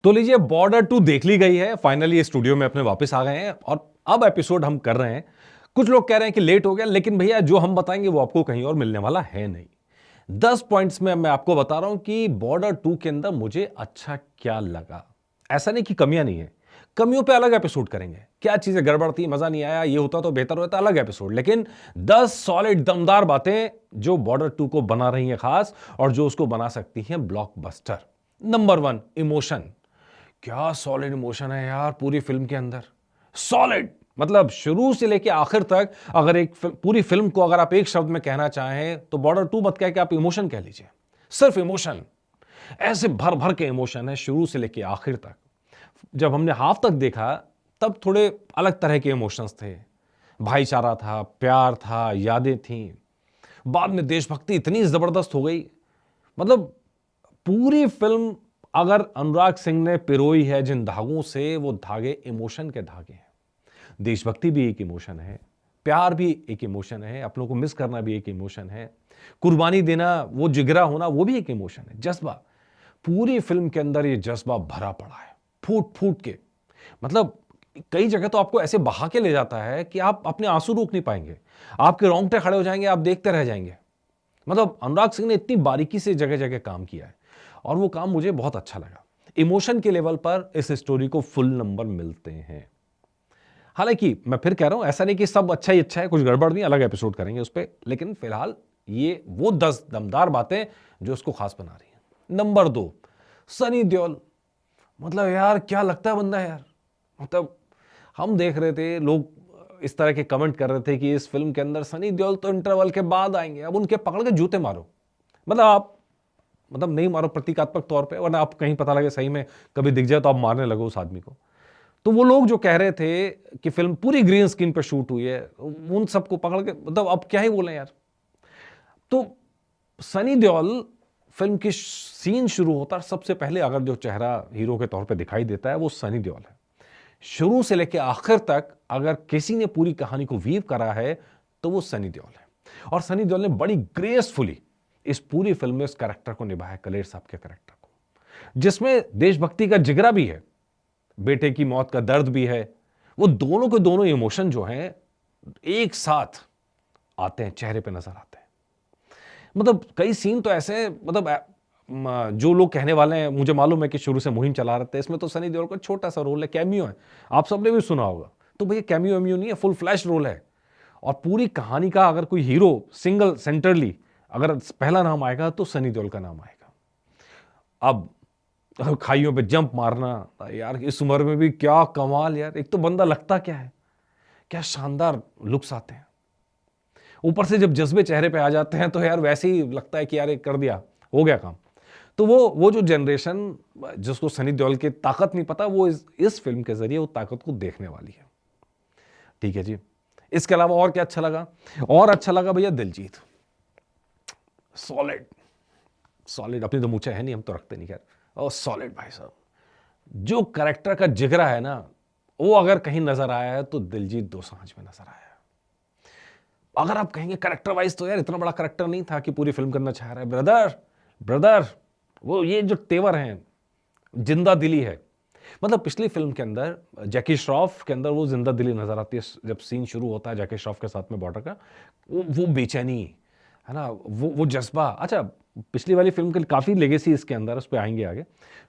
तो लीजिए बॉर्डर 2 देख ली गई है, फाइनली ये स्टूडियो में अपने वापस आ गए हैं और अब एपिसोड हम कर रहे हैं। कुछ लोग कह रहे हैं कि लेट हो गया, लेकिन भैया जो हम बताएंगे वो आपको कहीं और मिलने वाला है नहीं। 10 पॉइंट्स में मैं आपको बता रहा हूं कि बॉर्डर 2 के अंदर मुझे अच्छा क्या लगा। ऐसा नहीं कि कमियां नहीं है, कमियों पे अलग एपिसोड करेंगे। क्या चीजें गड़बड़ थी, मजा नहीं आया, ये होता तो बेहतर होता, अलग एपिसोड। लेकिन 10 सॉलिड दमदार बातें जो बॉर्डर 2 को बना रही हैं खास, और जो उसको बना सकती हैं ब्लॉकबस्टर। Number 1, emotion. क्या सॉलिड इमोशन है यार पूरी फिल्म के अंदर। सॉलिड मतलब शुरू से लेके आखिर तक। अगर पूरी फिल्म को अगर आप एक शब्द में कहना चाहें तो बॉर्डर 2 मत कह के आप इमोशन कह लीजिए। सिर्फ इमोशन। ऐसे भर भर के इमोशन है शुरू से लेके आखिर तक। जब हमने हाफ तक देखा तब थोड़े अलग तरह के इमोशंस थे। भाईचारा था, प्यार था, यादें थी। बाद में देशभक्ति इतनी जबरदस्त हो गई। मतलब पूरी फिल्म अगर अनुराग सिंह ने पिरोई है जिन धागों से, वो धागे इमोशन के धागे हैं। देशभक्ति भी एक इमोशन है, प्यार भी एक इमोशन है, अपनों को मिस करना भी एक इमोशन है, कुर्बानी देना, वो जिगरा होना, वो भी एक इमोशन है, जज्बा। पूरी फिल्म के अंदर ये जज्बा भरा पड़ा है, फूट फूट के। मतलब कई जगह तो आपको ऐसे बहा के ले जाता है कि आप अपने आंसू रोक नहीं पाएंगे, आपके रोंगटे खड़े हो जाएंगे, आप देखते रह जाएंगे। मतलब अनुराग सिंह ने इतनी बारीकी से जगह जगह काम किया है और वो काम मुझे बहुत अच्छा लगा। इमोशन के लेवल पर इस स्टोरी को फुल नंबर मिलते हैं। हालांकि मैं फिर कह रहा हूं, ऐसा नहीं कि सब अच्छा ही अच्छा है, कुछ गड़बड़ नहीं, अलग एपिसोड करेंगे उस पर। लेकिन फिलहाल ये वो 10 दमदार बातें जो उसको खास बना रही हैं। नंबर 2, सनी देओल। मतलब यार क्या लगता है बंदा यार। मतलब हम देख रहे थे, लोग इस तरह के कमेंट कर रहे थे कि इस फिल्म के अंदर सनी देओल तो इंटरवल के बाद आएंगे, अब उनके पकड़ के जूते मारो। मतलब आप, मतलब नहीं मारो प्रतीकात्मक तौर पे, वरना आप कहीं पता लगे सही में कभी दिख जाए तो आप मारने लगो उस आदमी को। तो वो लोग जो कह रहे थे कि फिल्म पूरी ग्रीन स्क्रीन पर शूट हुई है, उन सबको पकड़ के, मतलब अब क्या ही बोले यार। तो सनी देओल, फिल्म की सीन शुरू होता है, सबसे पहले अगर जो चेहरा हीरो के तौर पे दिखाई देता है वो सनी देओल है। शुरू से लेकर आखिर तक अगर किसी ने पूरी कहानी को वीव करा है तो वो सनी देओल है। और सनी देओल ने बड़ी ग्रेसफुली इस पूरी फिल्म में उस कैरेक्टर को निभाया, कलेर साहब के कैरेक्टर को, जिसमें देशभक्ति का जिगरा भी है, बेटे की मौत का दर्द भी है। वो दोनों के दोनों इमोशन जो हैं एक साथ आते हैं, चेहरे पे नजर आते हैं। मतलब कई सीन तो ऐसे, मतलब जो लोग कहने वाले हैं, मुझे मालूम है कि शुरू से मुहिम चला रहे थे, इसमें तो सनी देओल का छोटा सा रोल है, कैमियो है। आप सबने भी सुना होगा। तो भैया कैमियो एमियो नहीं है, फुल फ्लैश रोल है। और पूरी कहानी का अगर कोई हीरो सिंगल सेंटरली अगर पहला नाम आएगा तो सनी देओल का नाम आएगा। अब खाइयों पे जंप मारना यार, इस उम्र में भी क्या कमाल यार। एक तो बंदा लगता क्या है, क्या शानदार लुक्स आते हैं, ऊपर से जब जज्बे चेहरे पे आ जाते हैं तो यार वैसे ही लगता है कि यार कर दिया, हो गया काम। तो वो जो जनरेशन जिसको सनी देओल की ताकत नहीं पता, वो इस फिल्म के जरिए वो ताकत को देखने वाली है। ठीक है जी। इसके अलावा और क्या अच्छा लगा? और अच्छा लगा भैया दिलजीत। सॉलिड, सॉलिड अपनी तो मुझे है नहीं, हम तो रखते नहीं खैर। और सॉलिड भाई साहब, जो कैरेक्टर का जिगरा है ना, वो अगर कहीं नजर आया है तो दिलजीत दोसांझ में नजर आया है। अगर आप कहेंगे कैरेक्टर वाइज तो यार इतना बड़ा कैरेक्टर नहीं था कि पूरी फिल्म करना चाह रहा है। ब्रदर ब्रदर, वो ये जो तेवर हैं, जिंदा दिली है। मतलब पिछली फिल्म के अंदर जैकी श्रॉफ के अंदर वो जिंदा दिली नजर आती है, जब सीन शुरू होता है जैकी श्रॉफ के साथ में बॉर्डर का, वो बेचैनी है ना, वो जज्बा। अच्छा, पिछली वाली फिल्म के काफी लेगेसी इसके अंदर, उस पर आएंगे आगे।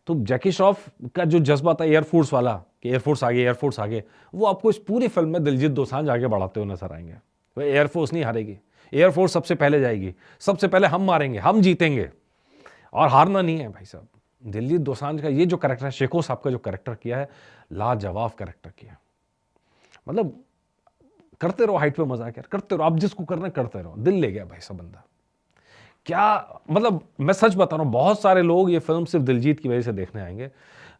तो जैकी श्रॉफ का जो जज्बा था एयरफोर्स वाला, कि एयरफोर्स आगे, एयरफोर्स आगे, वो आपको इस पूरी फिल्म में दिलजीत दोसांझ आगे बढ़ाते हुए नजर आएंगे। वो एयरफोर्स नहीं हारेगी, एयरफोर्स सबसे पहले जाएगी, सबसे पहले हम मारेंगे, हम जीतेंगे, और हारना नहीं है भाई साहब। दिलजीत दोसांझ का ये जो कैरेक्टर है, शेखो साहब का जो कैरेक्टर किया है, लाजवाब कैरेक्टर किया। मतलब करते रहो हाइट पे मजाक यार, करते रहो, आप जिसको करना है करते रहो। दिल ले गया भाई साहब बंदा। क्या मतलब, मैं सच बता रहा हूं, बहुत सारे लोग ये फिल्म सिर्फ दिलजीत की वजह से देखने आएंगे।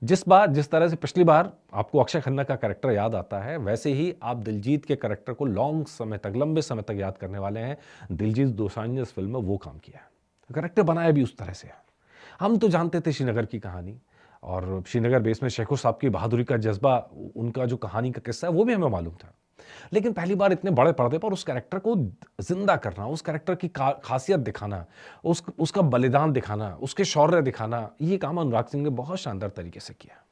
जिस तरह से पिछली बार आपको अक्षय खन्ना का कैरेक्टर याद आता है, वैसे ही आप दिलजीत के कैरेक्टर को लॉन्ग समय तक, लंबे समय तक याद करने वाले हैं। दिलजीत दोसांझ ने इस फिल्म में वो काम किया है, कैरेक्टर बनाया भी उस तरह से है। हम तो जानते थे श्रीनगर की कहानी, और श्रीनगर बेस में शेखो साहब की बहादुरी का जज्बा, उनका जो कहानी का किस्सा है वो भी हमें मालूम था। लेकिन पहली बार इतने बड़े पर्दे पर उस कैरेक्टर को जिंदा करना, उस कैरेक्टर की खासियत दिखाना, उसका बलिदान दिखाना, उसके शौर्य दिखाना, ये काम अनुराग सिंह ने बहुत शानदार तरीके से किया।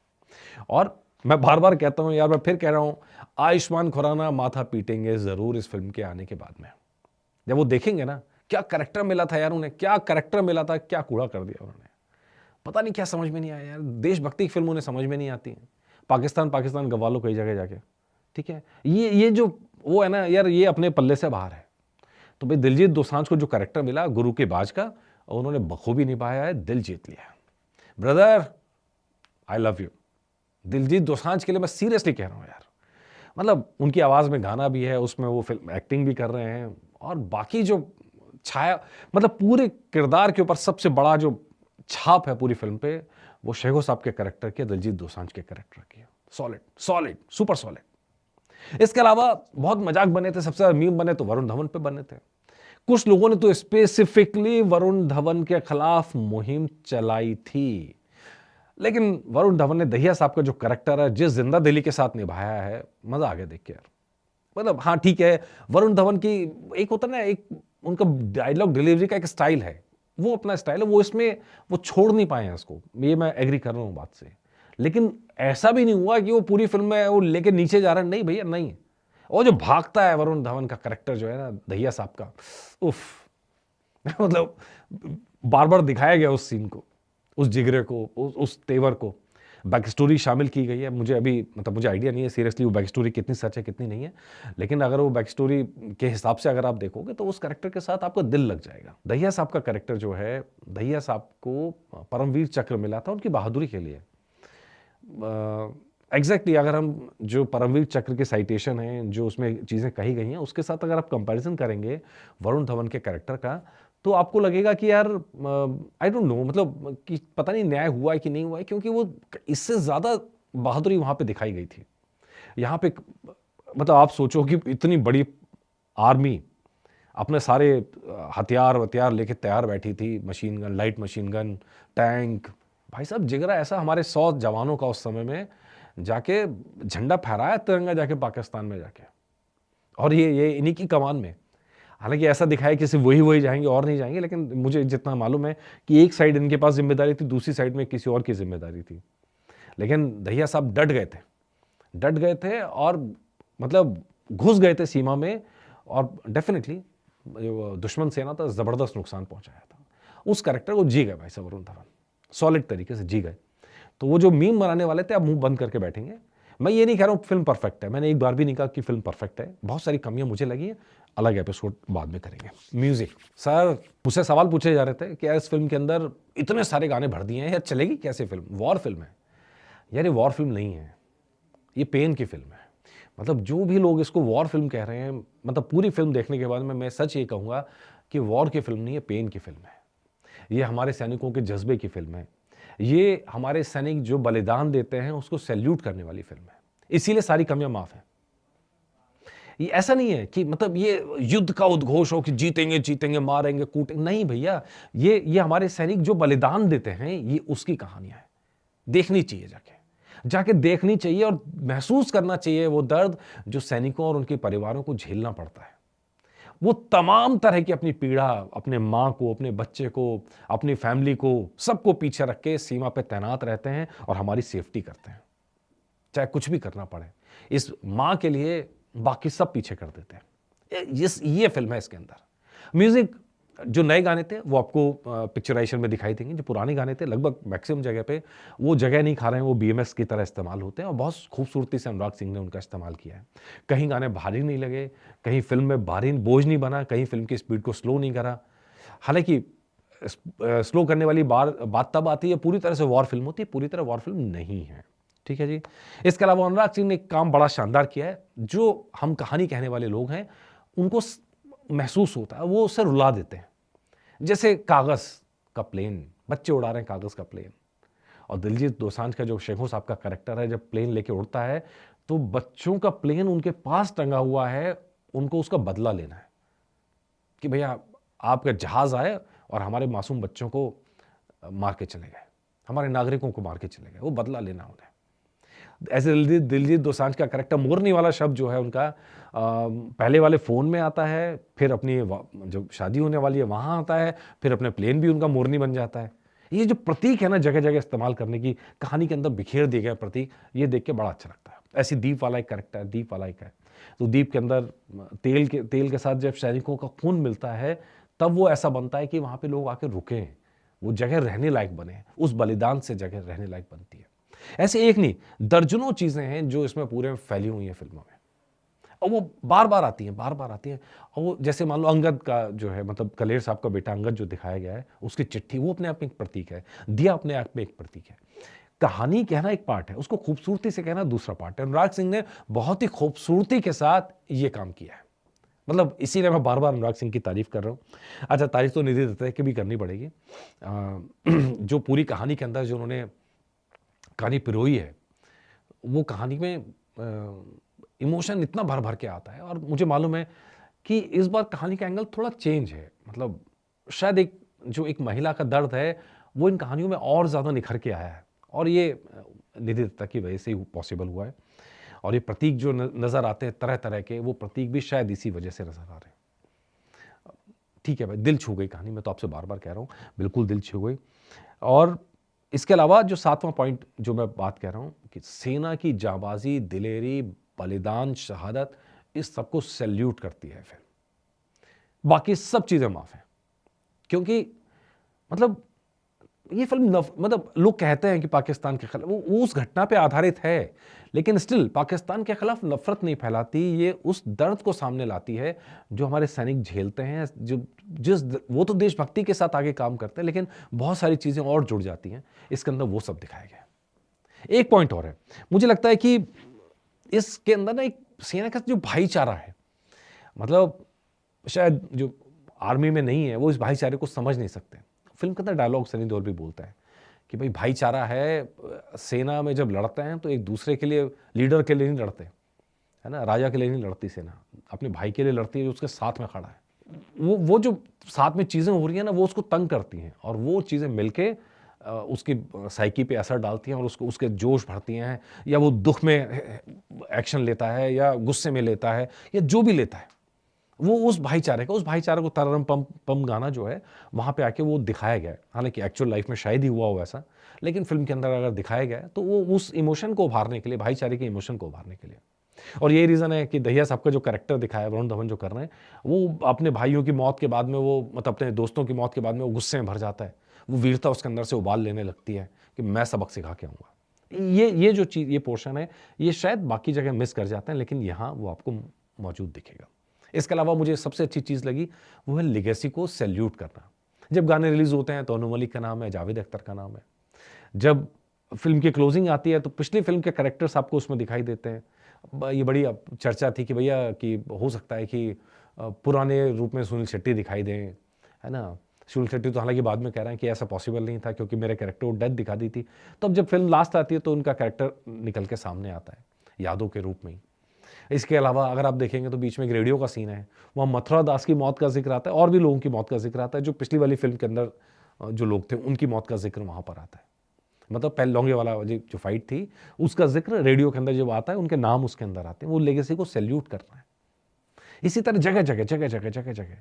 और मैं बार बार कहता हूं यार, मैं फिर कह रहा हूं, आयुष्मान खुराना माथा पीटेंगे जरूर इस फिल्म के आने के बाद में। जब वो देखेंगे ना, क्या कैरेक्टर मिला था यार उन्हें, क्या कैरेक्टर मिला था, क्या कूड़ा कर दिया उन्होंने। पता नहीं क्या समझ में नहीं आया यार, देशभक्ति की फिल्म उन्हें समझ में नहीं आती है। पाकिस्तान पाकिस्तान गवा लो कई जगह जाके, ठीक है। ये जो वो है ना यार, ये अपने पल्ले से बाहर है। तो भाई दिलजीत दोसांझ को जो कैरेक्टर मिला गुरु के बाज का, उन्होंने बखूबी निभाया है, दिल जीत लिया। Brother I love you. Diljit Dosanjh के लिए मैं सीरियसली कह रहा हूं यार, मतलब उनकी आवाज में गाना भी है, उसमें वो फिल्म एक्टिंग भी कर रहे हैं, और बाकी जो छाया, मतलब पूरे किरदार के ऊपर सबसे बड़ा जो छाप है पूरी फिल्म पे, वो शेखो साहब के कैरेक्टर की, दिलजीत दोसांझ के कैरेक्टर की। Solid solid super solid. इसके अलावा बहुत मजाक बने थे, सबसे ज्यादा मीम बने तो वरुण धवन पे बने थे। कुछ लोगों ने तो स्पेसिफिकली वरुण धवन के खिलाफ मुहिम चलाई थी, लेकिन वरुण धवन ने दहिया साहब का जो कैरेक्टर है, जिस जिंदा दिली के साथ निभाया है, मजा आ गया देख के यार। मतलब हाँ ठीक है, वरुण धवन की एक होता है ना, एक उनका डायलॉग डिलीवरी का एक स्टाइल है, वो अपना स्टाइल है, वो इसमें वो छोड़ नहीं पाए हैं उसको, ये मैं एग्री कर रहा हूं बात से। लेकिन ऐसा भी नहीं हुआ कि वो पूरी फिल्म में वो लेके नीचे जा रहा है, नहीं भैया नहीं। और जो भागता है वरुण धवन का कैरेक्टर जो है ना दहिया साहब का, उफ मतलब बार बार दिखाया गया उस सीन को, उस जिगरे को, उस तेवर को। बैक स्टोरी शामिल की गई है, मुझे अभी मतलब मुझे आइडिया नहीं है सीरियसली वो बैक स्टोरी कितनी सच है कितनी नहीं है, लेकिन अगर वो बैक स्टोरी के हिसाब से अगर आप देखोगे तो उस कैरेक्टर के साथ आपका दिल लग जाएगा। दहिया साहब का कैरेक्टर जो है, दहिया साहब को परमवीर चक्र मिला था उनकी बहादुरी के लिए। एग्जैक्टली अगर हम जो परमवीर चक्र के साइटेशन है, जो उसमें चीज़ें कही गई हैं, उसके साथ अगर आप कंपैरिजन करेंगे वरुण धवन के कैरेक्टर का, तो आपको लगेगा कि यार आई डोंट नो, मतलब कि पता नहीं न्याय हुआ है कि नहीं हुआ है, क्योंकि वो इससे ज़्यादा बहादुरी वहाँ पे दिखाई गई थी। यहाँ पे मतलब आप सोचो कि इतनी बड़ी आर्मी अपने सारे हथियार वथियार लेके तैयार बैठी थी, machine gun, light machine gun, tank. भाई साहब जिगरा ऐसा हमारे 100 जवानों का उस समय में जाके झंडा फहराया तिरंगा जाके पाकिस्तान में जाके, और ये इन्हीं की कमान में। हालांकि ऐसा दिखाया कि सिर्फ वही जाएंगे और नहीं जाएंगे, लेकिन मुझे जितना मालूम है कि एक साइड इनके पास जिम्मेदारी थी, दूसरी साइड में किसी और की जिम्मेदारी थी। लेकिन दहिया साहब डट गए थे और मतलब घुस गए थे सीमा में, और डेफिनेटली दुश्मन सेना था जबरदस्त नुकसान पहुंचाया था। उस कैरेक्टर को जी गए भाई साहब वरुण धवन, सॉलिड तरीके से जी गए। तो वो जो मीम बनाने वाले थे अब मुंह बंद करके बैठेंगे। मैं ये नहीं कह रहा हूँ फिल्म परफेक्ट है, मैंने एक बार भी नहीं कहा कि फिल्म परफेक्ट है, बहुत सारी कमियां मुझे लगी है, अलग एपिसोड बाद में करेंगे। म्यूजिक, सर मुझसे सवाल पूछे जा रहे थे कि यार इस फिल्म के अंदर इतने सारे गाने भर दिए हैं, यार चलेगी कैसे फिल्म, वॉर फिल्म है। यार ये वॉर फिल्म नहीं है, ये पेन की फिल्म है। मतलब जो भी लोग इसको वॉर फिल्म कह रहे हैं, मतलब पूरी फिल्म देखने के बाद में मैं सच ये कहूँगा कि वॉर की फिल्म नहीं है, पेन की फिल्म है। ये हमारे सैनिकों के जज्बे की फिल्म है, ये हमारे सैनिक जो बलिदान देते हैं उसको सैल्यूट करने वाली फिल्म है, इसीलिए सारी कमियां माफ है। ये ऐसा नहीं है कि मतलब ये युद्ध का उद्घोष हो कि जीतेंगे जीतेंगे मारेंगे कूटेंगे, नहीं भैया, ये हमारे सैनिक जो बलिदान देते हैं ये उसकी कहानियां है। देखनी चाहिए, जाके देखनी चाहिए और महसूस करना चाहिए वो दर्द जो सैनिकों और उनके परिवारों को झेलना पड़ता है। वो तमाम तरह की अपनी पीड़ा, अपने माँ को, अपने बच्चे को, अपनी फैमिली को, सबको पीछे रख के सीमा पे तैनात रहते हैं और हमारी सेफ्टी करते हैं, चाहे कुछ भी करना पड़े। इस माँ के लिए बाकी सब पीछे कर देते हैं। ये फिल्म है। इसके अंदर म्यूजिक, जो नए गाने थे वो आपको पिक्चराइजेशन में दिखाई देंगे, जो पुराने गाने थे लगभग मैक्सिमम जगह पे वो जगह नहीं खा रहे हैं, वो बीएमएस की तरह इस्तेमाल होते हैं, और बहुत खूबसूरती से अनुराग सिंह ने उनका इस्तेमाल किया है। कहीं गाने भारी नहीं लगे, कहीं फिल्म में भारी बोझ नहीं बना, कहीं फिल्म की स्पीड को स्लो नहीं करा। हालांकि स्लो करने वाली बात तब आती है पूरी तरह से वॉर फिल्म होती है, पूरी तरह वॉर फिल्म नहीं है, ठीक है जी। इसके अलावा अनुराग सिंह ने एक काम बड़ा शानदार किया है, जो हम कहानी कहने वाले लोग हैं उनको महसूस होता है, वो उसे रुला देते हैं। जैसे कागज का प्लेन, बच्चे उड़ा रहे हैं कागज का प्लेन, और दिलजीत दोसांझ का जो शेखो साहब का कैरेक्टर है, जब प्लेन लेके उड़ता है तो बच्चों का प्लेन उनके पास टंगा हुआ है, उनको उसका बदला लेना है कि भैया आपका जहाज आए और हमारे मासूम बच्चों को मार के चले गए, हमारे नागरिकों को मार के चले गए, वो बदला लेना उन्हें। ऐसे दिलजीत दोसांझ का कैरेक्टर मोरनी वाला शब्द जो है उनका पहले वाले फ़ोन में आता है, फिर अपनी जब शादी होने वाली है वहाँ आता है, फिर अपने प्लेन भी उनका मोरनी बन जाता है। ये जो प्रतीक है ना जगह-जगह इस्तेमाल करने की, कहानी के अंदर बिखेर दिए गए प्रतीक, ये देख के बड़ा अच्छा लगता है। ऐसे दीप वाला एक कैरेक्टर है, दीप वाला एक है। तो दीप के अंदर तेल के साथ जब सैनिकों का खून मिलता है, तब वो ऐसा बनता है कि वहाँ पे लोग आके रुकें, वो जगह रहने लायक बने, उस बलिदान से जगह रहने लायक बनती है। ऐसे एक नहीं, दर्जनों चीज़ें हैं जो इसमें पूरे में फैली हुई हैं फ़िल्मों में। और वो बार-बार आती हैं, बार-बार आती हैं। और वो जैसे मान लो अंगद का जो है मतलब कलेर साहब का बेटा अंगद जो दिखाया गया है, उसकी चिट्ठी वो अपने आप में एक प्रतीक है। दिया अपने आप में एक प्रतीक है। कहानी कहना एक पार्ट है, उसको खूबसूरती से कहना दूसरा पार्ट है। अनुराग सिंह ने बहुत ही खूबसूरती के साथ ये काम किया है। मतलब इसीलिए मैं बार-बार अनुराग सिंह की तारीफ़ कर रहा हूँ। अच्छा, तारीफ़ तो निधि दत्ता की भी करनी पड़ेगी। जो पूरी कहानी के अंदर जो उन्होंने कहानी पिरोई है, वो कहानी में इमोशन इतना भर-भर के आता है और मुझे मालूम है कि इस बार कहानी का एंगल थोड़ा चेंज है। मतलब शायद एक महिला का दर्द है, वो इन कहानियों में और ज़्यादा निखर के आया है और ये निधि दत्ता की वजह से ही पॉसिबल हुआ है। और ये प्रतीक जो नज़र आते हैं तरह-तरह के, वो प्रतीक भी शायद इसी वजह से नज़र आ रहे हैं। ठीक है भाई, दिल छू गई कहानी, मैं तो आपसे बार-बार कह रहा हूँ, बिल्कुल दिल छू गई। और इसके अलावा जो 7वां पॉइंट जो मैं बात कह रहा हूँ कि सेना की जाबाज़ी, दिलेरी, बलिदान, शहादत, इस सबको सैल्यूट करती है फ़िल्म। बाकी सब चीज़ें माफ़ हैं। क्योंकि मतलब ये फ़िल्म मतलब लोग कहते हैं कि पाकिस्तान के खिलाफ, वो उस घटना पे आधारित है, लेकिन स्टिल पाकिस्तान के खिलाफ नफ़रत नहीं फैलाती, ये उस दर्द को सामने लाती है जो हमारे सैनिक झेलते हैं, वो तो देशभक्ति के साथ आगे काम करते हैं, लेकिन बहुत सारी चीज़ें और जुड़ जाती हैं, इसके अंदर वो सब दिखाया गया है। एक पॉइंट और है, मुझे लगता है कि इसके अंदर ना एक सेना का जो भाईचारा है, मतलब शायद जो आर्मी में नहीं है, वो इस भाईचारे को समझ नहीं सकते। फ़िल्म के अंदर डायलॉग सनी देओल भी बोलता है कि भाई भाईचारा है, सेना में जब लड़ते हैं तो एक दूसरे के लिए, लीडर के लिए नहीं लड़ते, है ना? राजा के लिए नहीं लड़ती सेना, अपने भाई के लिए लड़ती है जो उसके साथ में खड़ा है। वो जो साथ में चीज़ें हो रही हैं ना, वो उसको तंग करती हैं और वो चीज़ें मिलके उसकी साइकी पे असर डालती हैं और उसको उसके जोश भरती हैं, या वो दुःख में एक्शन लेता है या गुस्से में लेता है या जो भी लेता है, वो उस भाईचारे को तररम पम पम गाना जो है, वहाँ पे आके वो दिखाया गया है। हालाँकि एक्चुअल लाइफ़ में शायद ही हुआ हो ऐसा, लेकिन फ़िल्म के अंदर अगर दिखाया गया है, तो वो उस इमोशन को उभारने के लिए, भाईचारे के इमोशन को उभारने के लिए। और यही रीज़न है कि दहिया साहब का जो कैरेक्टर दिखाया है, वरुण धवन जो कर रहे हैं, वो अपने भाइयों की मौत के बाद में, वो मतलब अपने दोस्तों की मौत के बाद में वो गुस्से में भर जाता है। वो वीरता उसके अंदर से उबाल लेने लगती है कि मैं सबक सिखा के आऊँगा। ये जो चीज़, ये पोर्शन है, ये शायद बाकी जगह मिस कर जाते हैं, लेकिन यहाँ वो आपको मौजूद दिखेगा। इसके अलावा मुझे सबसे अच्छी चीज़ लगी, वो है लेगेसी को सैल्यूट करना। जब गाने रिलीज़ होते हैं तो अनु मलिक का नाम है, जावेद अख्तर का नाम है। जब फ़िल्म की क्लोजिंग आती है तो पिछली फ़िल्म के कैरेक्टर्स आपको उसमें दिखाई देते हैं। ये बड़ी अब चर्चा थी कि भैया कि हो सकता है कि पुराने रूप में सुनील शेट्टी दिखाई दें, है ना? सुनील शेट्टी तो हालाँकि बाद में कह रहे हैं कि ऐसा पॉसिबल नहीं था क्योंकि मेरे कैरेक्टर को डेथ दिखा दी थी। तो अब जब फ़िल्म लास्ट आती है तो उनका कैरेक्टर निकल के सामने आता है, यादों के रूप में ही। इसके अलावा अगर आप देखेंगे तो बीच में एक रेडियो का सीन है, वहाँ मथुरा दास की मौत का ज़िक्र आता है और भी लोगों की मौत का ज़िक्र आता है, जो पिछली वाली फ़िल्म के अंदर जो लोग थे उनकी मौत का ज़िक्र वहाँ पर आता है। मतलब पहले लौंगे वाला जो फाइट थी, उसका ज़िक्र रेडियो के अंदर जब आता है, उनके नाम उसके अंदर आते हैं, वो लेगेसी को सैल्यूट करना है। इसी तरह जगह-जगह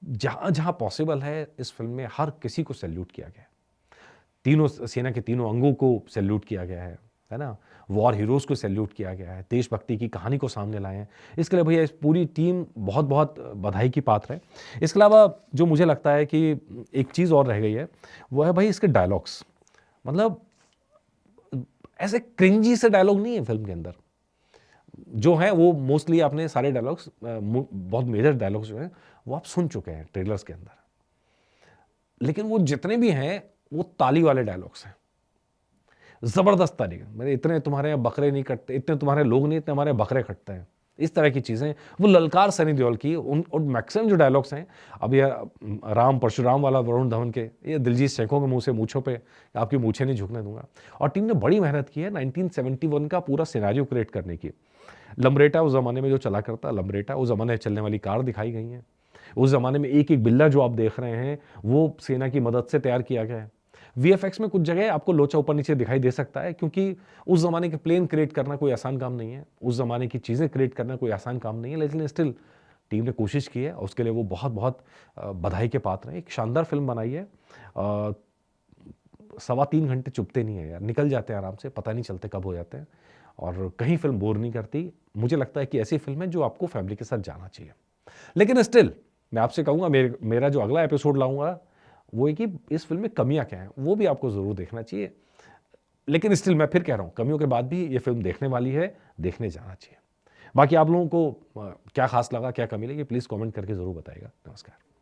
जहाँ-जहाँ पॉसिबल है, इस फ़िल्म में हर किसी को सैल्यूट किया गया है। तीनों सेना के तीनों अंगों को सैल्यूट किया गया है ना? वॉर हीरोज़ को सैल्यूट किया गया है, देशभक्ति की कहानी को सामने लाए हैं। इसके लिए भैया इस पूरी टीम बहुत-बहुत बधाई की पात्र है। इसके अलावा जो मुझे लगता है कि एक चीज़ और रह गई है, वो है भाई इसके डायलॉग्स। मतलब ऐसे क्रिंजी से डायलॉग नहीं है फ़िल्म के अंदर। जो हैं वो मोस्टली आपने सारे डायलॉग्स बहुत मेजर डायलॉग्स जो हैं, वो आप सुन चुके हैं ट्रेलर्स के अंदर। लेकिन वो जितने भी हैं, वो ताली वाले डायलॉग्स हैं। ज़बरदस्त ताली, मतलब इतने तुम्हारे यहाँ बकरे नहीं कटते, इतने तुम्हारे लोग नहीं, इतने हमारे बकरे कटते हैं। इस तरह की चीज़ें, वो ललकार सनी देओल की और मैक्सिमम जो डायलॉग्स हैं, अब ये राम परशुराम वाला वरुण धवन के, ये दिलजीत शेखों के मुँह से मूँछों पे आपकी मूँछें नहीं झुकने दूँगा। और टीम ने बड़ी मेहनत की है 1971 का पूरा सिनेरियो क्रिएट करने की। लम्ब्रेटा उस ज़माने में जो चला करता, लम्ब्रेटा उस ज़माने में चलने वाली कार दिखाई गई हैं। उस ज़माने में एक-एक बिल्ला जो आप देख रहे हैं, वो सेना की मदद से तैयार किया गया है। वीएफएक्स में कुछ जगह आपको लोचा ऊपर नीचे दिखाई दे सकता है, क्योंकि उस ज़माने के प्लेन क्रिएट करना कोई आसान काम नहीं है, उस ज़माने की चीज़ें क्रिएट करना कोई आसान काम नहीं है, लेकिन स्टिल टीम ने कोशिश की है और उसके लिए वो बहुत-बहुत बधाई के पात्र हैं। एक शानदार फ़िल्म बनाई है। 3.25 घंटे चुभते नहीं है यार, निकल जाते हैं आराम से, पता नहीं चलते कब हो जाते हैं और कहीं फ़िल्म बोर नहीं करती। मुझे लगता है कि ऐसी फ़िल्म है जो आपको फैमिली के साथ जाना चाहिए। लेकिन स्टिल मैं आपसे कहूँगा मेरा जो अगला एपिसोड लाऊँगा, वो है कि इस फ़िल्म में कमियाँ क्या हैं, वो भी आपको ज़रूर देखना चाहिए। लेकिन स्टिल मैं फिर कह रहा हूँ, कमियों के बाद भी ये फ़िल्म देखने वाली है, देखने जाना चाहिए। बाकी आप लोगों को क्या ख़ास लगा, क्या कमी लगी, प्लीज़ कमेंट करके ज़रूर बताइएगा। नमस्कार।